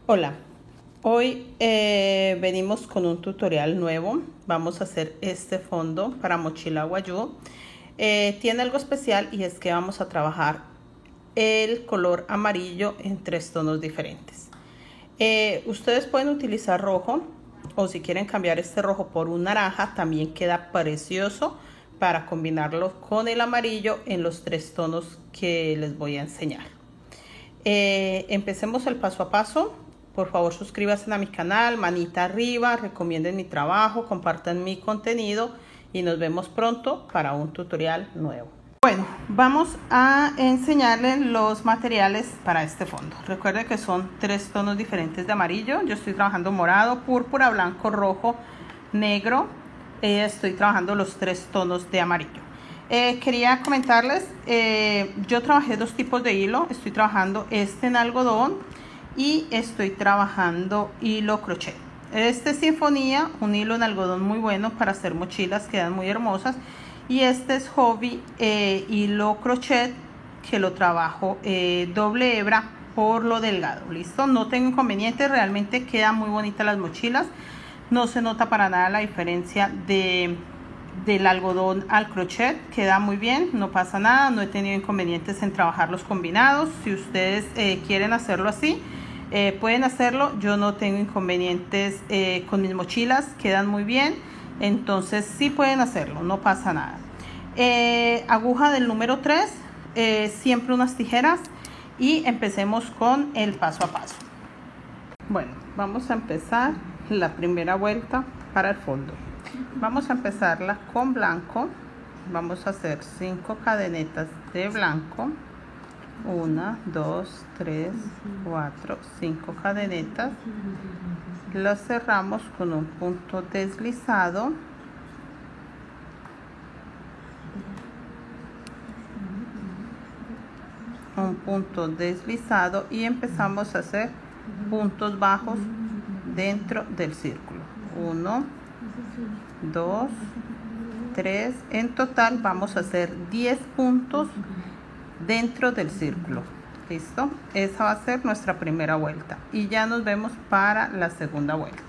Hola, hoy venimos con un tutorial nuevo. Vamos a hacer este fondo para mochila guayú. Tiene algo especial y es que vamos a trabajar el color amarillo en 3 tonos diferentes. Ustedes pueden utilizar rojo o si quieren cambiar este rojo por un naranja también queda precioso para combinarlo con el amarillo en los 3 tonos que les voy a enseñar. Empecemos el paso a paso. Por favor, suscríbanse a mi canal, manita arriba, recomienden mi trabajo, compartan mi contenido y nos vemos pronto para un tutorial nuevo. Bueno, vamos a enseñarles los materiales para este fondo. Recuerden que son 3 tonos diferentes de amarillo. Yo estoy trabajando morado, púrpura, blanco, rojo, negro. Estoy trabajando los 3 tonos de amarillo. Quería comentarles, yo trabajé 2 tipos de hilo. Estoy trabajando este en algodón y estoy trabajando hilo crochet. Este es sinfonía, un hilo en algodón muy bueno para hacer mochilas, quedan muy hermosas. Y este es hobby, hilo crochet, que lo trabajo doble hebra por lo delgado. Listo, no tengo inconvenientes, realmente quedan muy bonitas las mochilas. No se nota para nada la diferencia del algodón al crochet, queda muy bien, no pasa nada, no he tenido inconvenientes en trabajarlos combinados. Si ustedes quieren hacerlo así, pueden hacerlo. Yo no tengo inconvenientes con mis mochilas, quedan muy bien, entonces sí pueden hacerlo, no pasa nada. Aguja del número 3, siempre unas tijeras y empecemos con el paso a paso. Bueno, vamos a empezar la primera vuelta para el fondo. Vamos a empezarla con blanco. Vamos a hacer 5 cadenetas de blanco. 1, 2, 3, 4, 5 cadenetas. Las cerramos con un punto deslizado. Un punto deslizado y empezamos a hacer puntos bajos dentro del círculo. 1, 2, 3. En total vamos a hacer 10 puntos dentro del círculo. Listo, esa va a ser nuestra primera vuelta y ya nos vemos para la segunda vuelta.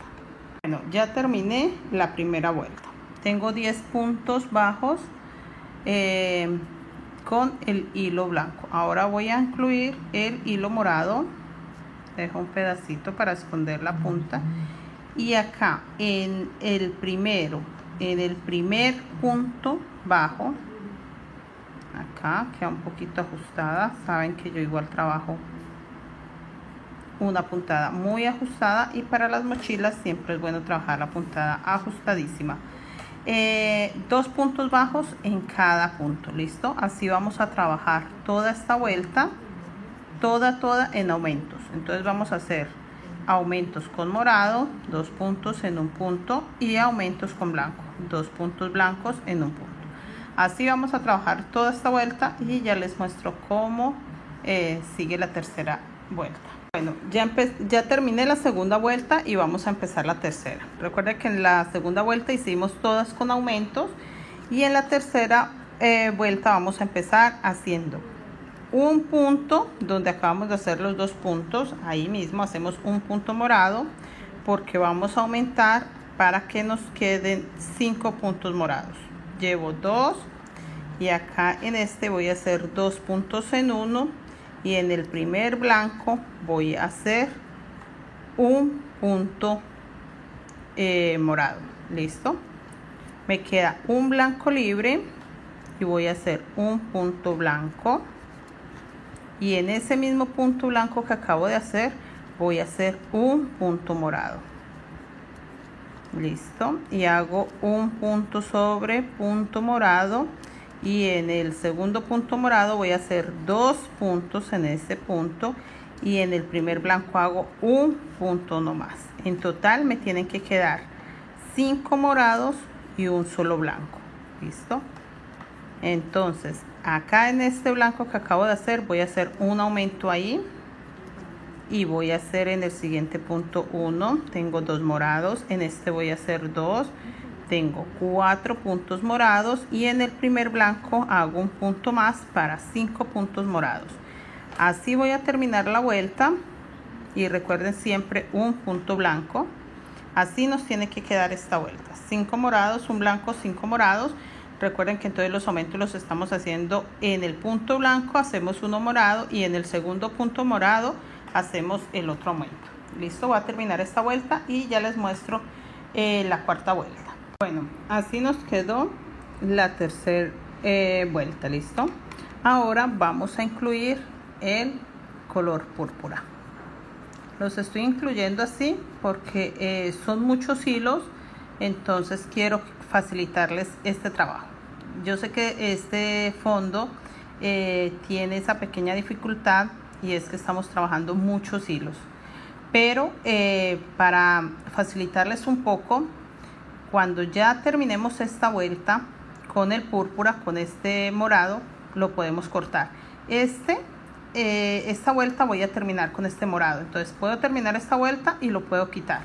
Bueno, ya terminé la primera vuelta. Tengo 10 puntos bajos con el hilo blanco. Ahora voy a incluir el hilo morado. Dejo un pedacito para esconder la punta y acá en el primer punto bajo, acá queda un poquito ajustada. Saben que yo igual trabajo una puntada muy ajustada y para las mochilas siempre es bueno trabajar la puntada ajustadísima. 2 puntos bajos en cada punto. Listo, así vamos a trabajar toda esta vuelta, toda en aumentos. Entonces vamos a hacer aumentos con morado, 2 puntos en un punto, y aumentos con blanco, 2 puntos blancos en un punto. Así vamos a trabajar toda esta vuelta y ya les muestro cómo sigue la tercera vuelta. Bueno, ya terminé la segunda vuelta y vamos a empezar la tercera. Recuerden que en la segunda vuelta hicimos todas con aumentos y en la tercera vuelta vamos a empezar haciendo un punto donde acabamos de hacer los 2 puntos. Ahí mismo hacemos un punto morado porque vamos a aumentar para que nos queden 5 puntos morados. Llevo 2 y acá en este voy a hacer 2 puntos en uno y en el primer blanco voy a hacer un punto morado. Listo, me queda un blanco libre y voy a hacer un punto blanco y en ese mismo punto blanco que acabo de hacer voy a hacer un punto morado. Listo, y hago un punto sobre punto morado y en el segundo punto morado voy a hacer 2 puntos en este punto y en el primer blanco hago un punto nomás. En total me tienen que quedar 5 morados y un solo blanco. Listo, entonces acá en este blanco que acabo de hacer voy a hacer un aumento ahí y voy a hacer en el siguiente punto 1, tengo 2 morados, en este voy a hacer 2, tengo 4 puntos morados y en el primer blanco hago un punto más para 5 puntos morados. Así voy a terminar la vuelta y recuerden siempre un punto blanco. Así nos tiene que quedar esta vuelta, 5 morados, un blanco, 5 morados. Recuerden que entonces los aumentos los estamos haciendo en el punto blanco, hacemos uno morado y en el segundo punto morado hacemos el otro aumento. Listo, voy a terminar esta vuelta y ya les muestro la cuarta vuelta. Bueno, así nos quedó la tercera vuelta. Listo, ahora vamos a incluir el color púrpura. Los estoy incluyendo así porque son muchos hilos, entonces quiero facilitarles este trabajo. Yo sé que este fondo tiene esa pequeña dificultad y es que estamos trabajando muchos hilos, pero para facilitarles un poco, cuando ya terminemos esta vuelta con el púrpura, con este morado, lo podemos cortar. Esta vuelta voy a terminar con este morado, entonces puedo terminar esta vuelta y lo puedo quitar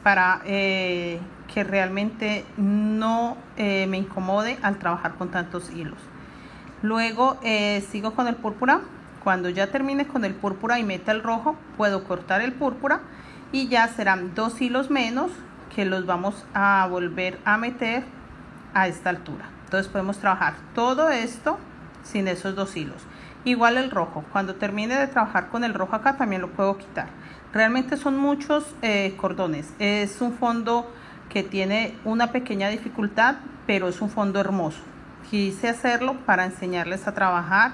para que realmente no me incomode al trabajar con tantos hilos. Luego sigo con el púrpura. Cuando ya termine con el púrpura y meta el rojo, puedo cortar el púrpura y ya serán 2 hilos menos que los vamos a volver a meter a esta altura. Entonces podemos trabajar todo esto sin esos 2 hilos. Igual el rojo, cuando termine de trabajar con el rojo acá también lo puedo quitar. Realmente son muchos cordones, es un fondo que tiene una pequeña dificultad, pero es un fondo hermoso. Quise hacerlo para enseñarles a trabajar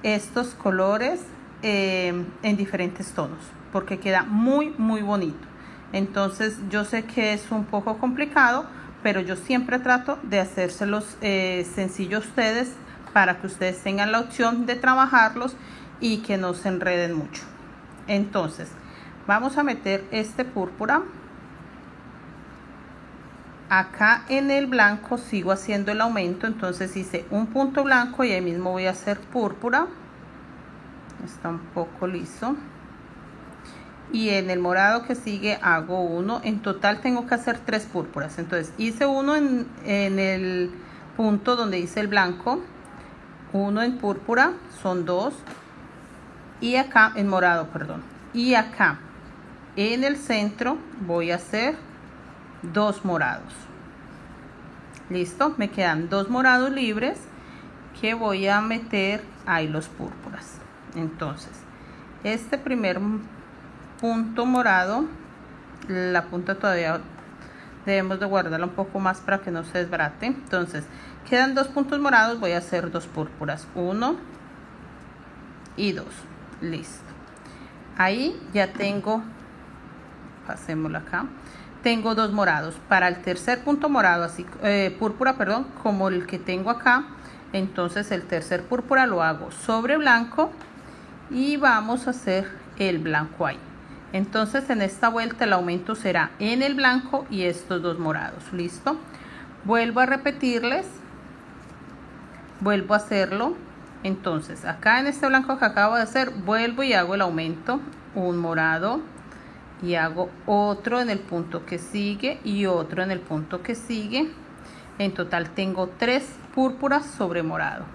estos colores en diferentes tonos, porque queda muy bonito. Entonces yo sé que es un poco complicado, pero yo siempre trato de hacérselos sencillo a ustedes, para que ustedes tengan la opción de trabajarlos y que no se enreden mucho. Entonces vamos a meter este púrpura acá en el blanco. Sigo haciendo el aumento, entonces hice un punto blanco y ahí mismo voy a hacer púrpura. Está un poco liso. Y en el morado que sigue hago uno. En total tengo que hacer 3 púrpuras. Entonces hice uno en el punto donde hice el blanco, uno en púrpura, son 2, y acá en morado, perdón, y acá en el centro voy a hacer 2 morados. Listo, me quedan 2 morados libres que voy a meter ahí los púrpuras. Entonces este primer punto morado, la punta todavía debemos de guardarla un poco más para que no se desbarate. Entonces quedan 2 puntos morados, voy a hacer 2 púrpuras, 1 y 2. Listo, ahí ya tengo, pasémoslo acá, tengo 2 morados. Para el tercer punto morado, así púrpura, perdón, como el que tengo acá, entonces el tercer púrpura lo hago sobre blanco y vamos a hacer el blanco ahí. Entonces en esta vuelta el aumento será en el blanco y estos 2 morados. Listo, vuelvo a repetirles, vuelvo a hacerlo. Entonces acá en este blanco que acabo de hacer, vuelvo y hago el aumento, un morado, y hago otro en el punto que sigue y otro en el punto que sigue. En total tengo 3 púrpuras sobre morado.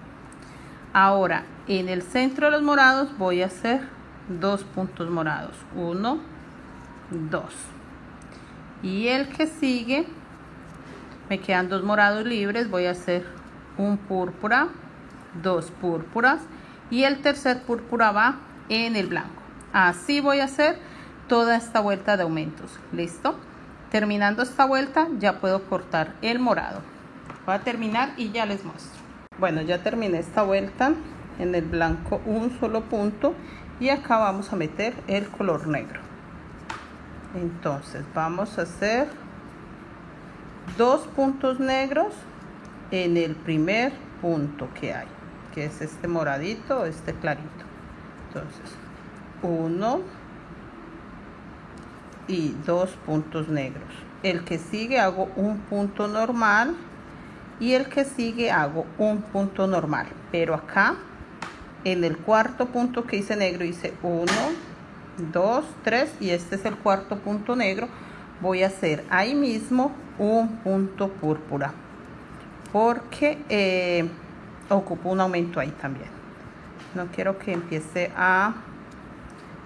Ahora en el centro de los morados voy a hacer 2 puntos morados, 1, 2, y el que sigue me quedan 2 morados libres, voy a hacer un púrpura, 2 púrpuras, y el tercer púrpura va en el blanco. Así voy a hacer toda esta vuelta de aumentos. Listo, terminando esta vuelta ya puedo cortar el morado. Voy a terminar y ya les muestro. Bueno, ya terminé esta vuelta. En el blanco un solo punto y acá vamos a meter el color negro. Entonces vamos a hacer 2 puntos negros en el primer punto que hay, que es este moradito, este clarito. Entonces 1 y 2 puntos negros. El que sigue hago un punto normal y el que sigue hago un punto normal, pero acá en el cuarto punto que hice negro hice 1, 2, 3 y este es el cuarto punto negro. Voy a hacer ahí mismo un punto púrpura porque ocupo un aumento ahí también. No quiero que empiece a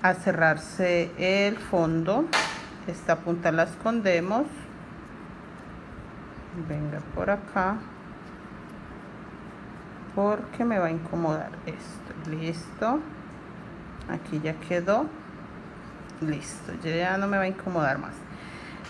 a cerrarse el fondo. Esta punta la escondemos. Venga por acá, porque me va a incomodar esto. Listo, aquí ya quedó. Listo, ya no me va a incomodar más.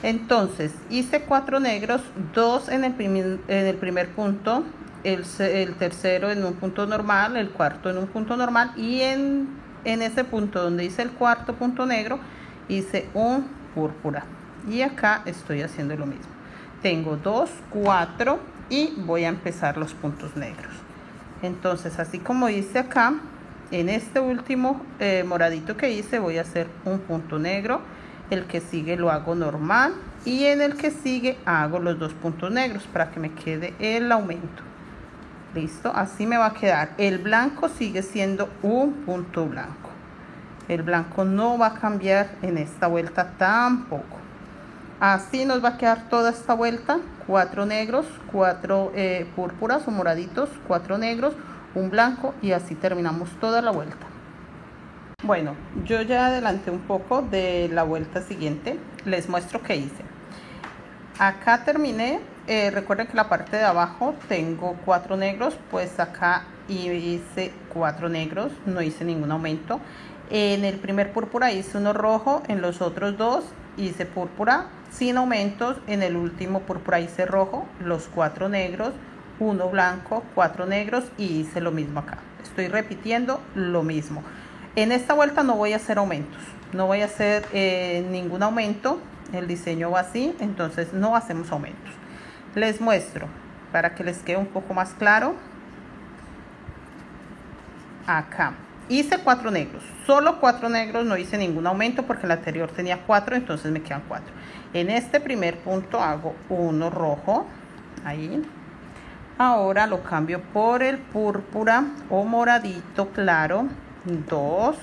Entonces hice 4 negros, 2 en el primer punto, el tercero en un punto normal, el cuarto en un punto normal, y en ese punto donde hice el cuarto punto negro hice un púrpura, y acá estoy haciendo lo mismo. Tengo 2, 4 y voy a empezar los puntos negros. Entonces, así como hice acá, en este último moradito que hice voy a hacer un punto negro. El que sigue lo hago normal y en el que sigue hago los 2 puntos negros para que me quede el aumento. Listo, así me va a quedar. El blanco sigue siendo un punto blanco. El blanco no va a cambiar en esta vuelta tampoco. Así nos va a quedar toda esta vuelta. 4 negros, 4 púrpuras o moraditos, 4 negros, un blanco, y así terminamos toda la vuelta. Bueno, yo ya adelanté un poco de la vuelta siguiente. Les muestro qué hice. Acá terminé. Recuerden que la parte de abajo tengo 4 negros, pues acá hice 4 negros, no hice ningún aumento. En el primer púrpura hice uno rojo, en los otros 2 hice púrpura sin aumentos, en el último púrpura hice rojo, los 4 negros, uno blanco, 4 negros, y hice lo mismo acá. Estoy repitiendo lo mismo. En esta vuelta no voy a hacer aumentos, no voy a hacer ningún aumento. El diseño va así, entonces no hacemos aumentos. Les muestro para que les quede un poco más claro. Acá hice 4 negros, solo 4 negros, no hice ningún aumento porque el anterior tenía 4, entonces me quedan 4. En este primer punto hago uno rojo, ahí. Ahora lo cambio por el púrpura o moradito claro, 2.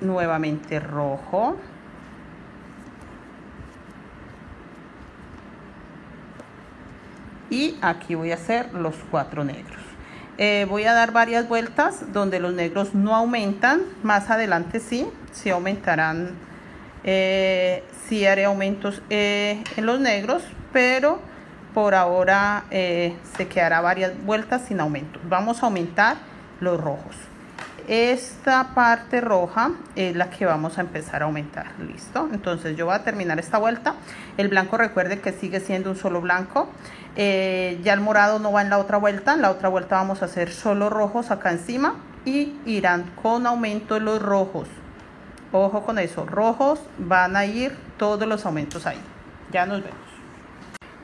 Nuevamente rojo. Y aquí voy a hacer los 4 negros. Voy a dar varias vueltas donde los negros no aumentan. Más adelante sí aumentarán. Sí haré aumentos en los negros, pero por ahora se quedará varias vueltas sin aumentos. Vamos a aumentar los rojos. Esta parte roja es la que vamos a empezar a aumentar. Listo, entonces yo voy a terminar esta vuelta. El blanco, recuerde que sigue siendo un solo blanco. Ya el morado no va en la otra vuelta. En la otra vuelta vamos a hacer solo rojos acá encima y irán con aumento los rojos. Ojo con eso, rojos van a ir todos los aumentos ahí. Ya nos vemos.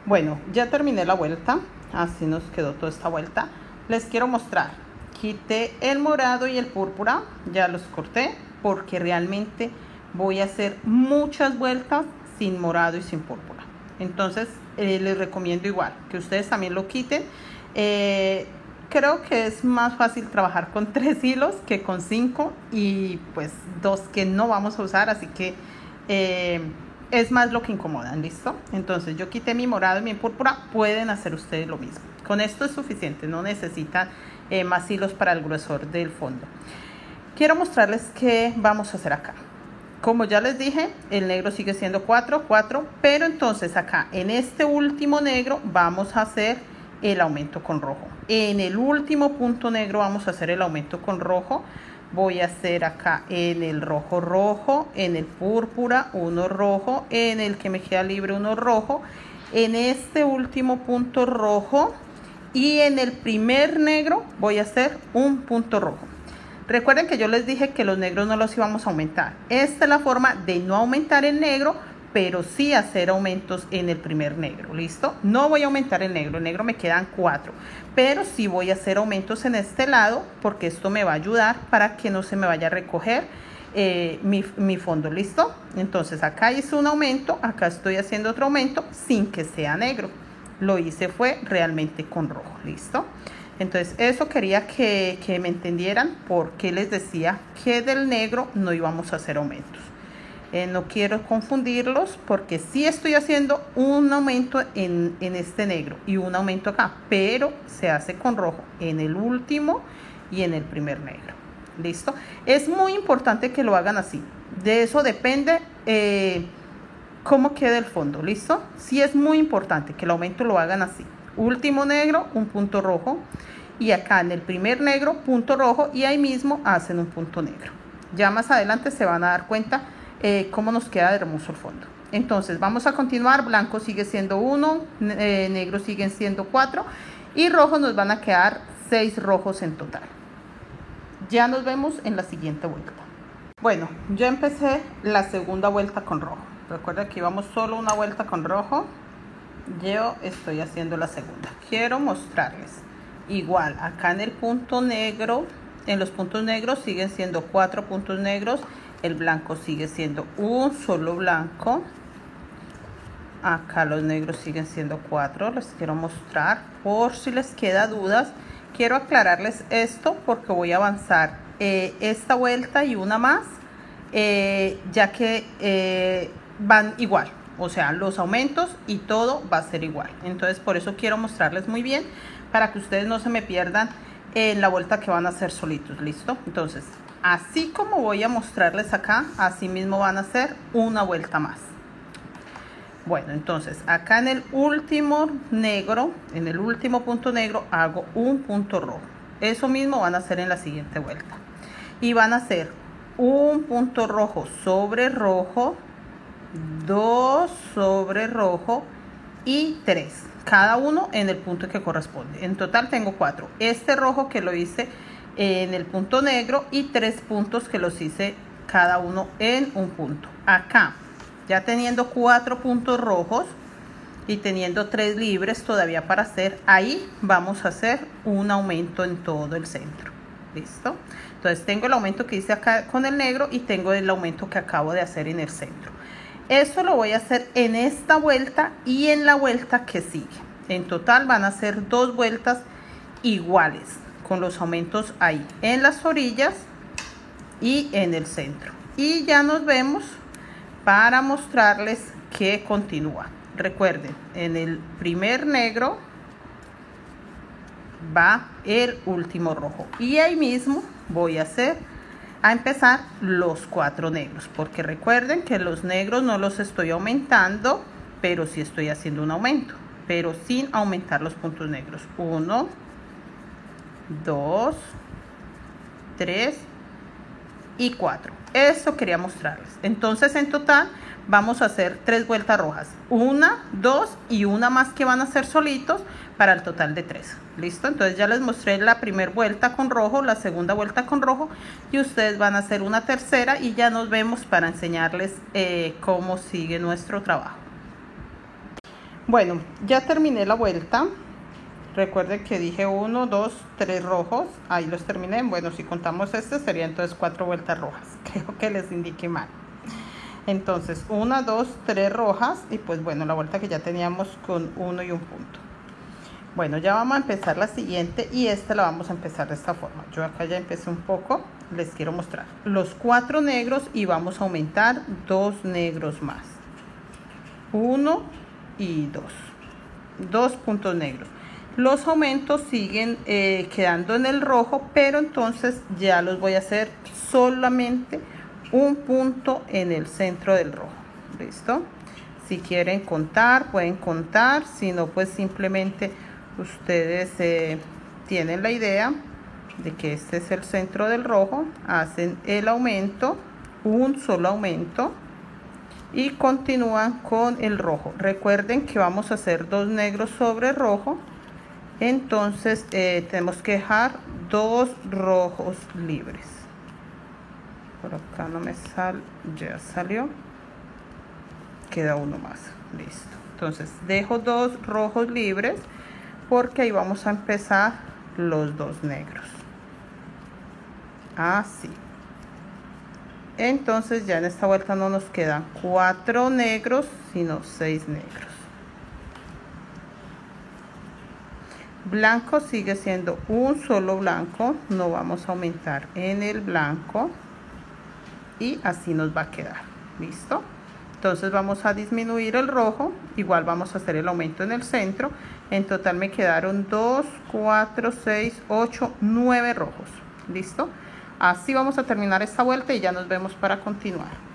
Bueno, ya terminé la vuelta. Así nos quedó toda esta vuelta. Les quiero mostrar. Quité el morado y el púrpura, ya los corté porque realmente voy a hacer muchas vueltas sin morado y sin púrpura. Entonces les recomiendo igual que ustedes también lo quiten. Creo que es más fácil trabajar con 3 hilos que con 5 y pues 2 que no vamos a usar, así que es más lo que incomodan. ¿Listo? Entonces yo quité mi morado y mi púrpura. Pueden hacer ustedes lo mismo. Con esto es suficiente, no necesitan más hilos para el gruesor del fondo. Quiero mostrarles qué vamos a hacer acá. Como ya les dije, el negro sigue siendo 4, 4, pero entonces acá en este último negro vamos a hacer el aumento con rojo. En el último punto negro vamos a hacer el aumento con rojo. Voy a hacer acá en el rojo rojo, en el púrpura uno rojo, en el que me queda libre uno rojo, en este último punto rojo, y en el primer negro voy a hacer un punto rojo. Recuerden que yo les dije que los negros no los íbamos a aumentar. Esta es la forma de no aumentar el negro, pero sí hacer aumentos en el primer negro. ¿Listo? No voy a aumentar el negro me quedan 4, pero sí voy a hacer aumentos en este lado porque esto me va a ayudar para que no se me vaya a recoger mi fondo. ¿Listo? Entonces acá hice un aumento, acá estoy haciendo otro aumento sin que sea negro. Lo hice fue realmente con rojo. ¿Listo? Entonces eso quería que me entendieran porque les decía que del negro no íbamos a hacer aumentos. No quiero confundirlos porque sí estoy haciendo un aumento en este negro y un aumento acá, pero se hace con rojo en el último y en el primer negro. ¿Listo? Es muy importante que lo hagan así. De eso depende cómo quede el fondo. ¿Listo? Sí, es muy importante que el aumento lo hagan así. Último negro, un punto rojo, y acá en el primer negro, punto rojo, y ahí mismo hacen un punto negro. Ya más adelante se van a dar cuenta cómo nos queda hermoso el fondo. Entonces vamos a continuar. Blanco sigue siendo 1, negro siguen siendo 4 y rojo nos van a quedar 6 rojos en total. Ya nos vemos en la siguiente vuelta. Bueno, yo empecé la segunda vuelta con rojo. Recuerda que íbamos solo una vuelta con rojo. Yo estoy haciendo la segunda. Quiero mostrarles. Igual, acá en el punto negro, en los puntos negros siguen siendo 4 puntos negros. El blanco sigue siendo un solo blanco. Acá los negros siguen siendo 4. Les quiero mostrar por si les queda dudas. Quiero aclararles esto porque voy a avanzar esta vuelta y una más, ya que van igual, o sea, los aumentos y todo va a ser igual. Entonces por eso quiero mostrarles muy bien para que ustedes no se me pierdan en la vuelta que van a hacer solitos. ¿Listo? Entonces, así como voy a mostrarles acá, así mismo van a hacer una vuelta más. Bueno, entonces acá en el último negro, en el último punto negro, hago un punto rojo. Eso mismo van a hacer en la siguiente vuelta. Y van a hacer un punto rojo sobre rojo, 2 sobre rojo y 3. Cada uno en el punto que corresponde. En total tengo 4. Este rojo que lo hice en el punto negro y 3 puntos que los hice cada uno en un punto. Acá, ya teniendo 4 puntos rojos y teniendo 3 libres todavía para hacer, ahí vamos a hacer un aumento en todo el centro. ¿Listo? Entonces tengo el aumento que hice acá con el negro y tengo el aumento que acabo de hacer en el centro. Eso lo voy a hacer en esta vuelta y en la vuelta que sigue. En total van a ser 2 vueltas iguales con los aumentos ahí en las orillas y en el centro. Y ya nos vemos para mostrarles que continúa. Recuerden, en el primer negro va el último rojo y ahí mismo voy a empezar los 4 negros, porque recuerden que los negros no los estoy aumentando, pero sí estoy haciendo un aumento, pero sin aumentar los puntos negros. 1, 2, 3 y 4. Eso quería mostrarles. Entonces en total vamos a hacer 3 vueltas rojas, 1, 2 y una más que van a hacer solitos para el total de 3. ¿Listo? Entonces ya les mostré la primera vuelta con rojo, la segunda vuelta con rojo y ustedes van a hacer una tercera y ya nos vemos para enseñarles cómo sigue nuestro trabajo. Bueno, ya terminé la vuelta. Recuerden que dije 1, 2, 3 rojos. Ahí los terminé. Bueno, si contamos este sería entonces 4 vueltas rojas. Creo que les indiqué mal. Entonces 1, 2, 3 rojas. Y pues bueno, la vuelta que ya teníamos con 1 y un punto. Bueno, ya vamos a empezar la siguiente. Y esta la vamos a empezar de esta forma. Yo acá ya empecé un poco. Les quiero mostrar los 4 negros. Y vamos a aumentar 2 negros más. 1 y 2. 2 puntos negros. Los aumentos siguen quedando en el rojo, pero entonces ya los voy a hacer solamente un punto en el centro del rojo. ¿Listo? Si quieren contar, pueden contar. Si no, pues simplemente ustedes tienen la idea de que este es el centro del rojo. Hacen el aumento, un solo aumento. Y continúan con el rojo. Recuerden que vamos a hacer 2 negros sobre rojo. Entonces tenemos que dejar 2 rojos libres. Por acá no me sale, ya salió. Queda uno más, listo. Entonces dejo 2 rojos libres porque ahí vamos a empezar los 2 negros. Así. Entonces ya en esta vuelta no nos quedan 4 negros, sino 6 negros. Blanco sigue siendo un solo blanco, no vamos a aumentar en el blanco y así nos va a quedar. ¿Listo? Entonces vamos a disminuir el rojo, igual vamos a hacer el aumento en el centro En total me quedaron 2, 4, 6, 8, 9 rojos. ¿Listo? Así vamos a terminar esta vuelta y ya nos vemos para continuar.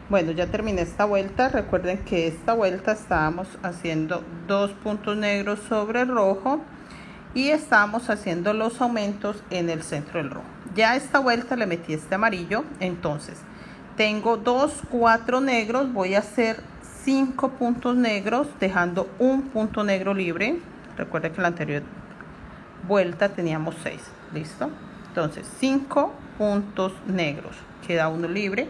Bueno, ya terminé esta vuelta. Recuerden que esta vuelta estábamos haciendo 2 puntos negros sobre el rojo y estábamos haciendo los aumentos en el centro del rojo. Ya esta vuelta le metí este amarillo. Entonces tengo 2, 4 negros. Voy a hacer 5 puntos negros dejando un punto negro libre. Recuerden que en la anterior vuelta teníamos 6. ¿Listo? Entonces 5 puntos negros, queda uno libre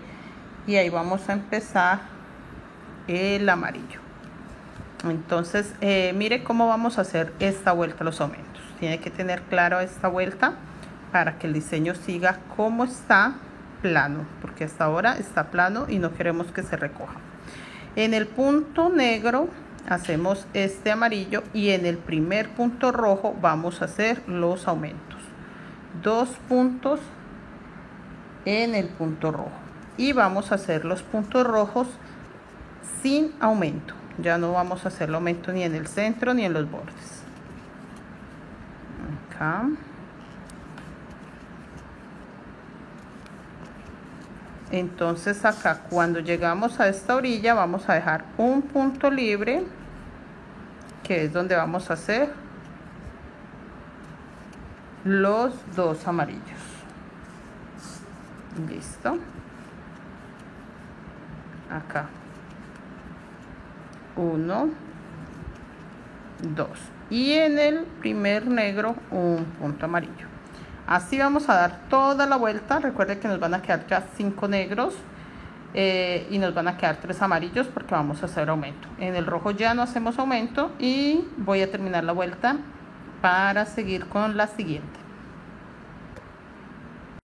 y ahí vamos a empezar el amarillo. Entonces mire cómo vamos a hacer esta vuelta, los aumentos. Tiene que tener claro esta vuelta para que el diseño siga como está, plano, porque hasta ahora está plano y no queremos que se recoja. En el punto negro hacemos este amarillo y en el primer punto rojo vamos a hacer los aumentos. 2 puntos en el punto rojo y vamos a hacer los puntos rojos sin aumento. Ya no vamos a hacer el aumento ni en el centro ni en los bordes. Acá. Entonces acá cuando llegamos a esta orilla vamos a dejar un punto libre, que es donde vamos a hacer los 2 amarillos. Listo. Acá 1, 2 y en el primer negro un punto amarillo. Así vamos a dar toda la vuelta. Recuerden que nos van a quedar ya 5 negros y nos van a quedar 3 amarillos porque vamos a hacer aumento. En el rojo ya no hacemos aumento y voy a terminar la vuelta para seguir con la siguiente.